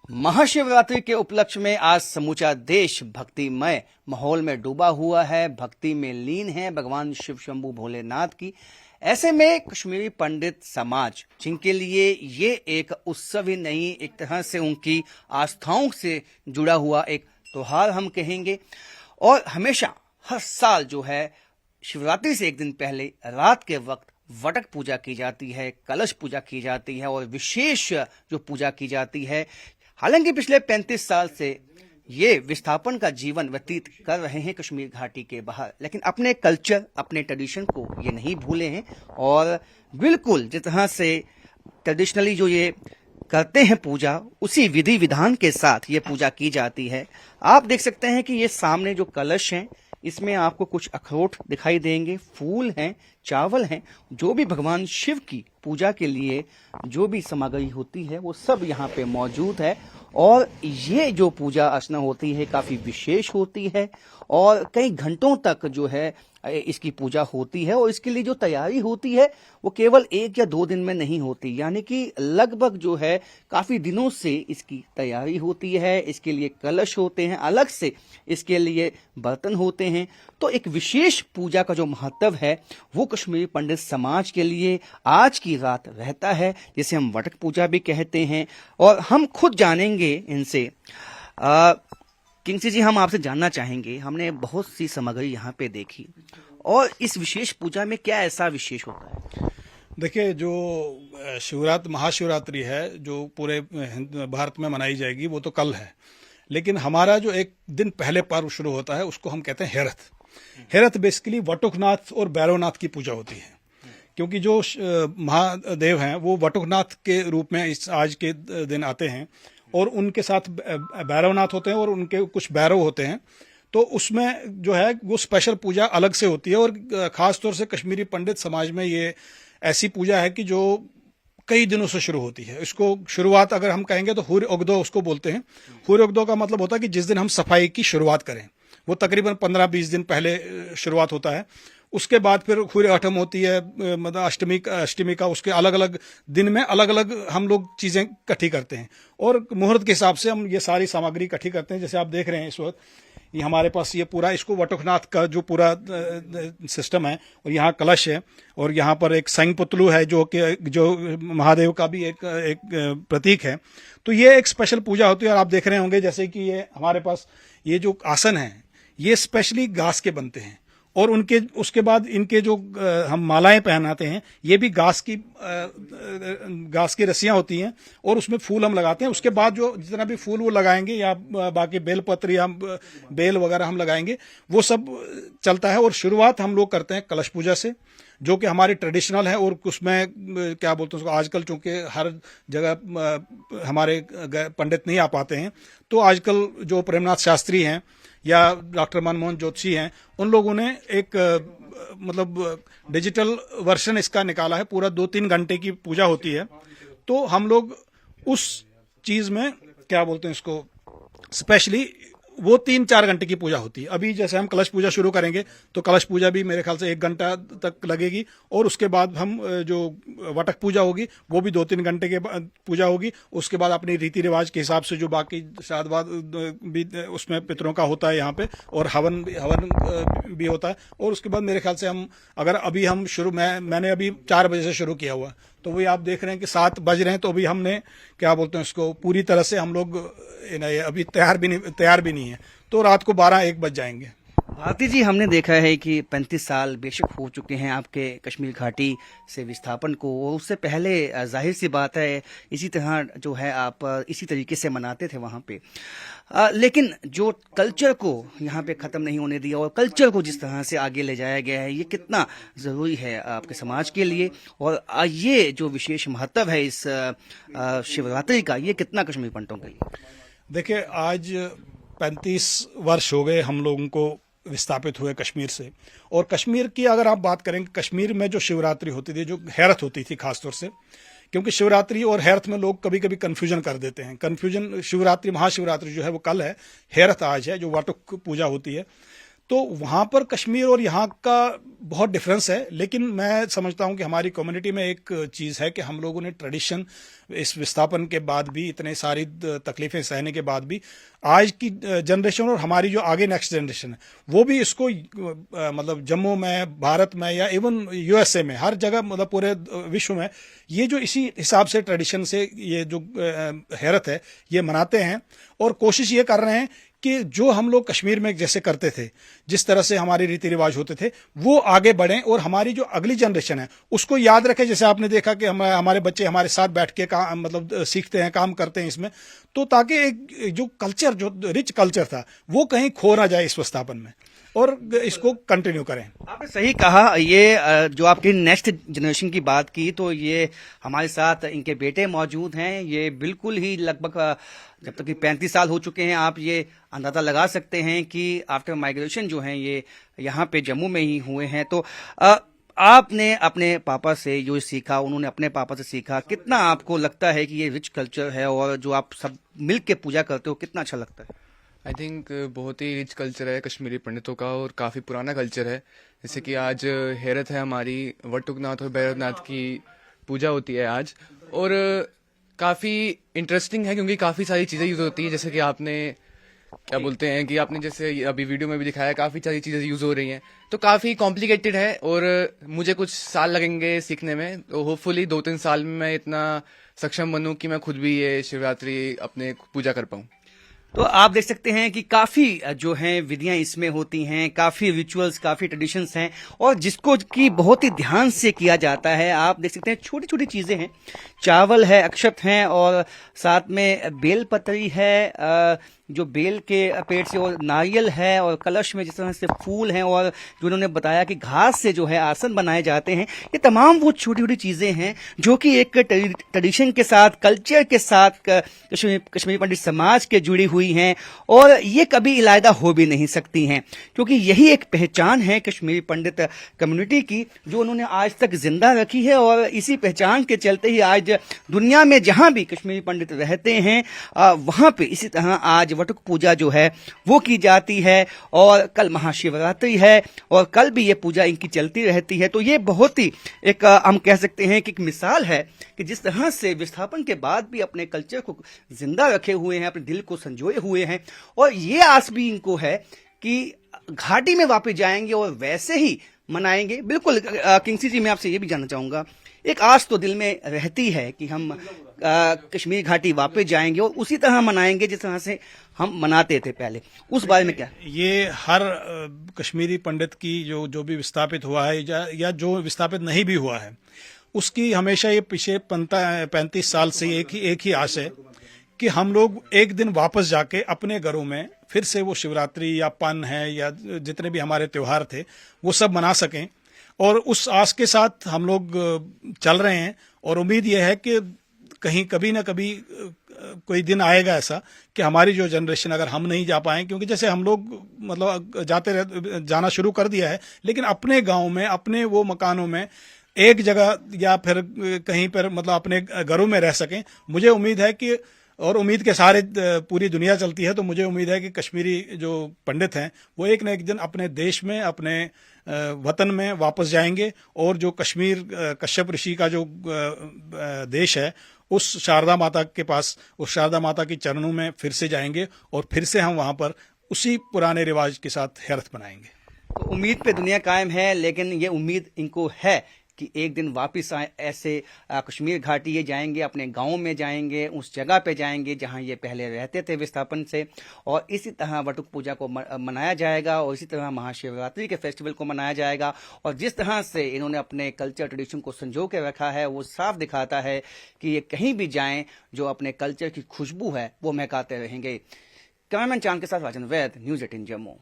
महाशिवरात्रि के उपलक्ष्य में आज समूचा देश भक्तिमय माहौल में डूबा हुआ है, भक्ति में लीन है भगवान शिव शंभू भोलेनाथ की। ऐसे में कश्मीरी पंडित समाज, जिनके लिए ये एक उत्सव ही नहीं, एक तरह से उनकी आस्थाओं से जुड़ा हुआ एक त्योहार हम कहेंगे, और हमेशा हर साल जो है शिवरात्रि से एक दिन पहले रात के वक्त वटक पूजा की जाती है, कलश पूजा की जाती है और विशेष जो पूजा की जाती है। हालांकि पिछले 35 साल से ये विस्थापन का जीवन व्यतीत कर रहे हैं कश्मीर घाटी के बाहर, लेकिन अपने कल्चर, अपने ट्रेडिशन को ये नहीं भूले हैं और बिल्कुल जिस तरह से ट्रेडिशनली जो ये करते हैं पूजा, उसी विधि विधान के साथ ये पूजा की जाती है। आप देख सकते हैं कि ये सामने जो कलश हैं, इसमें आपको कुछ अखरोट दिखाई देंगे, फूल हैं, चावल हैं, जो भी भगवान शिव की पूजा के लिए जो भी सामग्री होती है वो सब यहाँ पे मौजूद है। और ये जो पूजा अर्चना होती है काफी विशेष होती है और कई घंटों तक जो है इसकी पूजा होती है, और इसके लिए जो तैयारी होती है वो केवल 1 या 2 दिन में नहीं होती, यानी कि लगभग जो है काफी दिनों से इसकी तैयारी होती है। इसके लिए कलश होते हैं, अलग से इसके लिए बर्तन होते हैं। तो एक विशेष पूजा का जो महत्व है वो कश्मीरी पंडित समाज के लिए आज की रात रहता है, जिसे हम वटक पूजा भी कहते हैं। और हम खुद जानेंगे इनसे। किंगसी जी, हम आपसे जानना चाहेंगे, हमने बहुत सी सामग्री यहाँ पे देखी, और इस विशेष पूजा में क्या ऐसा विशेष होता है? देखिए, जो महाशिवरात्रि है जो पूरे भारत में मनाई जाएगी वो तो कल है, लेकिन हमारा जो एक दिन पहले पर्व शुरू होता है उसको हम कहते हैं हेरथ। हेरथ बेसिकली वटुकनाथ और भैरवनाथ की पूजा होती है, क्योंकि जो महादेव हैं वो वटुकनाथ के रूप में इस आज के दिन आते हैं, और उनके साथ भैरवनाथ होते हैं और उनके कुछ भैरव होते हैं। तो उसमें जो है वो स्पेशल पूजा अलग से होती है, और खास तौर से कश्मीरी पंडित समाज में ये ऐसी पूजा है कि जो कई दिनों से शुरू होती है। इसको शुरुआत अगर हम कहेंगे तो हुर उगदो उसको बोलते हैं। हुर उगदो का मतलब होता है कि जिस दिन हम सफाई की शुरुआत करें, वो तकरीबन 15-20 दिन पहले शुरुआत होता है। उसके बाद फिर हुर अठम होती है, मतलब अष्टमी का, उसके अलग अलग दिन में अलग अलग हम लोग चीजें इकट्ठी करते हैं, और मुहूर्त के हिसाब से हम ये सारी सामग्री इकट्ठी करते हैं। जैसे आप देख रहे हैं इस वक्त ये हमारे पास ये पूरा, इसको वटुकनाथ का जो पूरा सिस्टम है, और यहाँ कलश है, और यहाँ पर एक संग पुतलू है जो महादेव का भी एक प्रतीक है। तो ये एक स्पेशल पूजा होती है। और आप देख रहे होंगे जैसे कि ये हमारे पास ये जो आसन है ये स्पेशली घास के बनते हैं, और उसके बाद इनके जो हम मालाएं पहनाते हैं ये भी घास की रस्सियां होती हैं, और उसमें फूल हम लगाते हैं। उसके बाद जो जितना भी फूल वो लगाएंगे, या बाकी बेलपत्र या बेल वगैरह हम लगाएंगे, वो सब चलता है। और शुरुआत हम लोग करते हैं कलश पूजा से, जो कि हमारी ट्रेडिशनल है। और उसमें क्या बोलते हैं उसको, आजकल चूंकि हर जगह हमारे पंडित नहीं आ पाते हैं, तो आजकल जो प्रेमनाथ शास्त्री हैं या डॉक्टर मनमोहन जोशी हैं, उन लोगों ने एक मतलब डिजिटल वर्जन इसका निकाला है। पूरा 2-3 घंटे की पूजा होती है। तो हम लोग उस चीज में क्या बोलते हैं इसको, स्पेशली वो 3-4 घंटे की पूजा होती है। अभी जैसे हम कलश पूजा शुरू करेंगे तो कलश पूजा भी मेरे ख्याल से 1 घंटा तक लगेगी, और उसके बाद हम जो वटक पूजा होगी वो भी 2-3 घंटे के बाद पूजा होगी। उसके बाद अपनी रीति रिवाज के हिसाब से जो बाकी श्राद्ध भी उसमें पितरों का होता है यहाँ पे, और हवन भी होता है। और उसके बाद मेरे ख्याल से हम मैंने अभी 4 बजे से शुरू किया हुआ, तो वही आप देख रहे हैं कि 7 बज रहे हैं, तो अभी हमने क्या बोलते हैं इसको, पूरी तरह से हम लोग अभी तैयार भी नहीं है, तो रात को 12-1 बज जाएंगे। भारती जी, हमने देखा है कि 35 साल बेशक हो चुके हैं आपके कश्मीर घाटी से विस्थापन को, और उससे पहले जाहिर सी बात है इसी तरह जो है आप इसी तरीके से मनाते थे वहाँ पे। लेकिन जो कल्चर को यहाँ पे ख़त्म नहीं होने दिया, और कल्चर को जिस तरह से आगे ले जाया गया है, ये कितना ज़रूरी है आपके समाज के लिए, और ये जो विशेष महत्व है इस शिवरात्रि का, ये कितना कश्मीर पंडितों के लिए? देखिए, आज 35 वर्ष हो गए हम लोगों को विस्थापित हुए कश्मीर से। और कश्मीर की अगर आप बात करें, कश्मीर में जो शिवरात्रि होती थी, जो हेरथ होती थी खासतौर से, क्योंकि शिवरात्रि और हेरथ में लोग कभी कभी कंफ्यूजन कर देते हैं। महाशिवरात्रि जो है वो कल है, हेरथ आज है, जो वटुक पूजा होती है। तो वहां पर कश्मीर और यहाँ का बहुत डिफरेंस है, लेकिन मैं समझता हूं कि हमारी कम्युनिटी में एक चीज है कि हम लोगों ने ट्रेडिशन इस विस्थापन के बाद भी, इतने सारी तकलीफें सहने के बाद भी आज की जनरेशन और हमारी जो आगे नेक्स्ट जनरेशन है वो भी इसको मतलब जम्मू में, भारत में या इवन यूएसए में, हर जगह मतलब पूरे विश्व में ये जो इसी हिसाब से ट्रेडिशन से ये जो हैरत है ये मनाते हैं और कोशिश ये कर रहे हैं कि जो हम लोग कश्मीर में जैसे करते थे, जिस तरह से हमारे रीति रिवाज होते थे, वो आगे बढ़ें और हमारी जो अगली जनरेशन है उसको याद रखें। जैसे आपने देखा कि हमारे बच्चे हमारे साथ बैठ के काम मतलब सीखते हैं, काम करते हैं इसमें, तो ताकि एक जो कल्चर, जो रिच कल्चर था वो कहीं खो ना जाए इस विस्थापन में, और इसको कंटिन्यू करें। आपने सही कहा। ये जो आपकी नेक्स्ट जनरेशन की बात की, तो ये हमारे साथ इनके बेटे मौजूद हैं। ये बिल्कुल ही लगभग जब तक कि 35 साल हो चुके हैं, आप ये अंदाजा लगा सकते हैं कि आफ्टर माइग्रेशन जो है ये यहाँ पे जम्मू में ही हुए हैं। तो आपने अपने पापा से जो सीखा, उन्होंने अपने पापा से सीखा, कितना आपको लगता है कि ये रिच कल्चर है और जो आप सब मिल के पूजा करते हो कितना अच्छा लगता है? आई थिंक बहुत ही रिच कल्चर है कश्मीरी पंडितों का और काफ़ी पुराना कल्चर है। जैसे कि आज हैरत है हमारी, वटुकनाथ और भैरवनाथ की पूजा होती है आज, और काफ़ी इंटरेस्टिंग है क्योंकि काफ़ी सारी चीज़ें यूज़ होती है। जैसे कि आपने क्या बोलते हैं कि आपने जैसे अभी वीडियो में भी दिखाया, काफ़ी सारी चीज़ें यूज़ हो रही हैं, तो काफ़ी कॉम्प्लिकेटेड है और मुझे कुछ साल लगेंगे सीखने में। तो होपफुली 2-3 साल में मैं इतना सक्षम बनूं कि मैं खुद भी ये शिवरात्रि अपने पूजा कर पाऊं। तो आप देख सकते हैं कि काफी जो है विधियां इसमें होती हैं, काफी रिचुअल्स, काफी ट्रेडिशंस हैं और जिसको कि बहुत ही ध्यान से किया जाता है। आप देख सकते हैं छोटी छोटी चीजें हैं, चावल है, अक्षत हैं और साथ में बेल पत्री है, जो बेल के पेड़ से, और नारियल है, और कलश में जिस तरह से फूल हैं, और जो उन्होंने बताया कि घास से जो है आसन बनाए जाते हैं। ये तमाम वो छोटी छोटी चीजें हैं जो कि एक ट्रेडिशन के साथ, कल्चर के साथ कश्मीरी पंडित समाज के जुड़ी हुई हैं और ये कभी इलायदा हो भी नहीं सकती हैं, क्योंकि यही एक पहचान है कश्मीरी पंडित कम्युनिटी की जो उन्होंने आज तक जिंदा रखी है। और इसी पहचान के चलते ही आज दुनिया में जहां भी कश्मीरी पंडित रहते हैं वहां पे इसी तरह आज वटुक पूजा जो है वो की जाती है। और कल महाशिवरात्रि है और कल भी ये पूजा इनकी चलती रहती है। तो ये बहुत ही एक हम कह सकते हैं कि एक मिसाल है कि जिस तरह से विस्थापन के बाद भी अपने कल्चर को जिंदा रखे हुए हैं, अपने दिल को संजोए हुए हैं, और ये आस भी इनको है कि घाटी में वापस जाएंगे और वैसे ही मनाएंगे। बिल्कुल किंगसी जी, मैं आपसे ये भी जानना चाहूंगा, एक आस तो दिल में रहती है कि हम कश्मीर घाटी वापस जाएंगे और उसी तरह मनाएंगे जिस तरह से हम मनाते थे पहले, उस बारे में क्या? ये हर कश्मीरी पंडित की जो भी विस्थापित हुआ है या जो विस्थापित नहीं भी हुआ है, उसकी हमेशा ये पिछले 35 साल से एक ही आस है कि हम लोग एक दिन वापस जाके अपने घरों में फिर से वो शिवरात्रि या पन है या जितने भी हमारे त्योहार थे वो सब मना सकें। और उस आस के साथ हम लोग चल रहे हैं और उम्मीद यह है कि कहीं कभी ना कभी कोई दिन आएगा ऐसा कि हमारी जो जनरेशन, अगर हम नहीं जा पाएं, क्योंकि जैसे हम लोग मतलब जाना शुरू कर दिया है, लेकिन अपने गांव में, अपने वो मकानों में एक जगह या फिर कहीं पर मतलब अपने घरों में रह सकें। मुझे उम्मीद है कि, और उम्मीद के सहारे पूरी दुनिया चलती है, तो मुझे उम्मीद है कि कश्मीरी जो पंडित हैं वो एक न एक दिन अपने देश में, अपने वतन में वापस जाएंगे और जो कश्मीर कश्यप ऋषि का जो देश है उस शारदा माता के पास, उस शारदा माता के चरणों में फिर से जाएंगे और फिर से हम वहां पर उसी पुराने रिवाज के साथ हैरत बनाएंगे। तो उम्मीद पे दुनिया कायम है, लेकिन ये उम्मीद इनको है कि एक दिन वापस आए, ऐसे कश्मीर घाटी ये जाएंगे, अपने गांव में जाएंगे, उस जगह पे जाएंगे जहां ये पहले रहते थे विस्थापन से, और इसी तरह वटुक पूजा को मनाया जाएगा और इसी तरह महाशिवरात्रि के फेस्टिवल को मनाया जाएगा। और जिस तरह से इन्होंने अपने कल्चर ट्रेडिशन को संजो के रखा है वो साफ दिखाता है कि ये कहीं भी जाएं जो अपने कल्चर की खुशबू है वो महकाते रहेंगे। कैमरामैन चांद के साथ राजन वैद, न्यूज़ 18 जम्मू।